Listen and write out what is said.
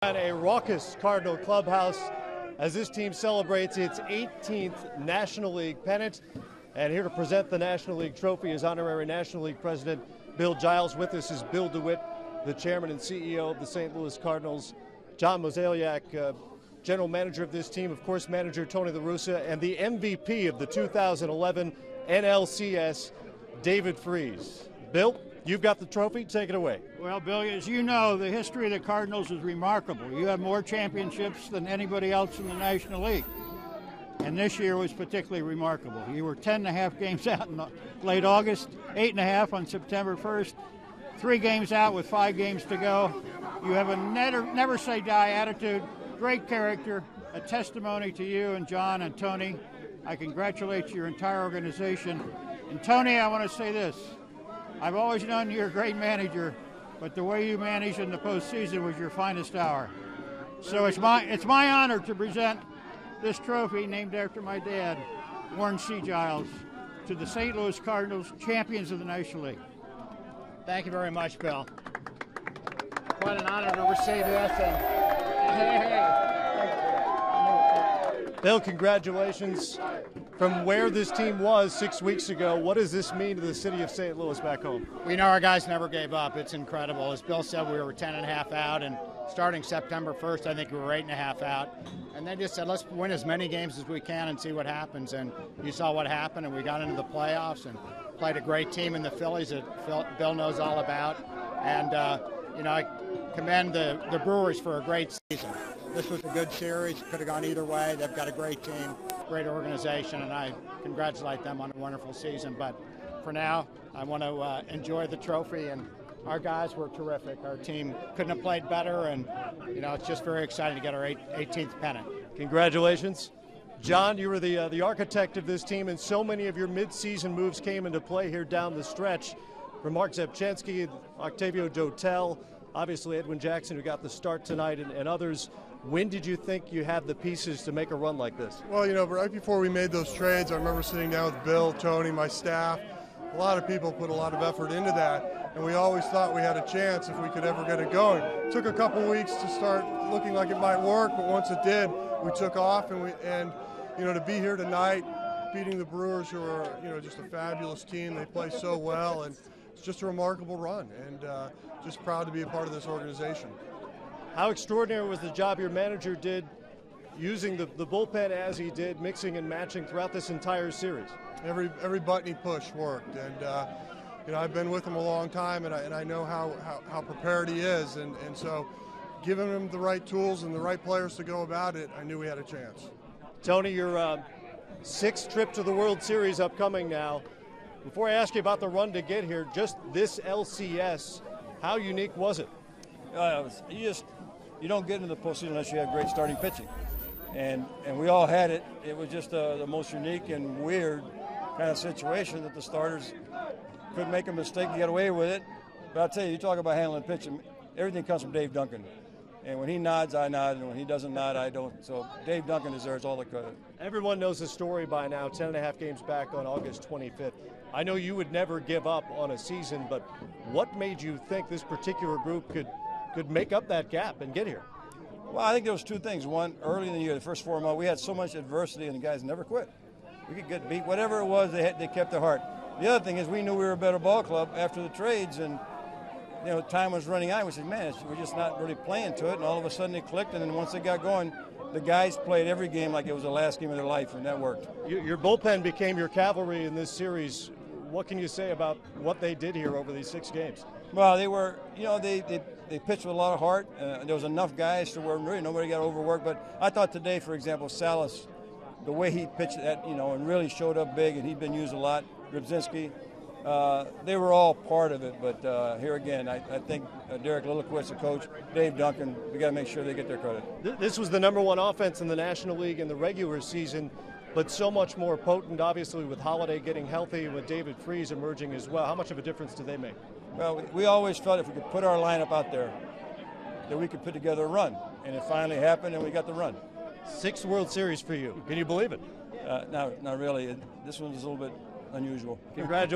At a raucous Cardinal clubhouse as this team celebrates its 18th National League pennant. And here to present the National League trophy is Honorary National League President Bill Giles. With us is Bill DeWitt, the Chairman and CEO of the St. Louis Cardinals. John Mozeliak, General Manager of this team, of course, Manager Tony La Russa, and the MVP of the 2011 NLCS, David Freese. Bill, you've got the trophy. Take it away. Well, Bill, as you know, the history of the Cardinals is remarkable. You have more championships than anybody else in the National League. And this year was particularly remarkable. You were 10.5 games out in late August, 8.5 on September 1st, 3 games out with 5 games to go. You have a never say die attitude, great character, a testimony to you and John and Tony. I congratulate your entire organization. And Tony, I want to say this. I've always known you're a great manager, but the way you managed in the postseason was your finest hour. So it's my honor to present this trophy named after my dad, Warren C. Giles, to the St. Louis Cardinals, champions of the National League. Thank you very much, Bill. Quite an honor to receive this. And Bill, congratulations. From where this team was 6 weeks ago, what does this mean to the city of St. Louis back home? We know our guys never gave up. It's incredible. As Bill said, we were 10.5 out, and starting September 1st, I think we were 8.5 out. And they just said, let's win as many games as we can and see what happens. And you saw what happened, and we got into the playoffs and played a great team in the Phillies that Bill knows all about. And, I commend the Brewers for a great season. This was a good series. Could have gone either way. They've got a great team, great organization, and I congratulate them on a wonderful season. But for now, I want to enjoy the trophy, and our guys were terrific. Our team couldn't have played better, and, it's just very exciting to get our 18th pennant. Congratulations. John, you were the architect of this team, and so many of your mid-season moves came into play here down the stretch. From Mark Zepchenski, Octavio Dotel, obviously Edwin Jackson, who got the start tonight, and others. When did you think you had the pieces to make a run like this? Well, right before we made those trades, I remember sitting down with Bill, Tony, my staff. A lot of people put a lot of effort into that, and we always thought we had a chance if we could ever get it going. It took a couple weeks to start looking like it might work, but once it did, we took off, and to be here tonight, beating the Brewers, who are just a fabulous team. They play so well, and it's just a remarkable run, and just proud to be a part of this organization. How extraordinary was the job your manager did using the bullpen as he did, mixing and matching throughout this entire series? Every button he pushed worked, and I've been with him a long time, and I know how prepared he is, and so giving him the right tools and the right players to go about it, I knew we had a chance. Tony, your 6th trip to the World Series upcoming now. Before I ask you about the run to get here, just this LCS, how unique was it? You don't get into the postseason unless you have great starting pitching, and we all had it. It was just the most unique and weird kind of situation that the starters could make a mistake and get away with it. But I'll tell you, you talk about handling pitching, everything comes from Dave Duncan. And when he nods, I nod, and when he doesn't nod, I don't. So Dave Duncan deserves all the credit. Everyone knows the story by now, 10.5 games back on August 25th. I know you would never give up on a season, but what made you think this particular group could make up that gap and get here? Well, I think there was 2 things. One, early in the year, the first 4 months, we had so much adversity, and the guys never quit. We could get beat. Whatever it was, they kept their heart. The other thing is we knew we were a better ball club after the trades, and time was running out. We said, man, we're just not really playing to it. And all of a sudden it clicked, and then once they got going, the guys played every game like it was the last game of their life, and that worked. Your bullpen became your cavalry in this series. What can you say about what they did here over these 6 games? Well, they were, they pitched with a lot of heart. There was enough guys to where really nobody got overworked. But I thought today, for example, Salas, the way he pitched that, and really showed up big, and he'd been used a lot. Rybczynski, they were all part of it. But here again, I think Derek Lilliquist, the coach, Dave Duncan, we got to make sure they get their credit. This was the #1 offense in the National League in the regular season, but so much more potent, obviously, with Holiday getting healthy and with David Freese emerging as well. How much of a difference did they make? Well, we always felt if we could put our lineup out there, that we could put together a run. And it finally happened, and we got the run. 6th World Series for you. Can you believe it? Not really. This one was a little bit unusual. Congratulations.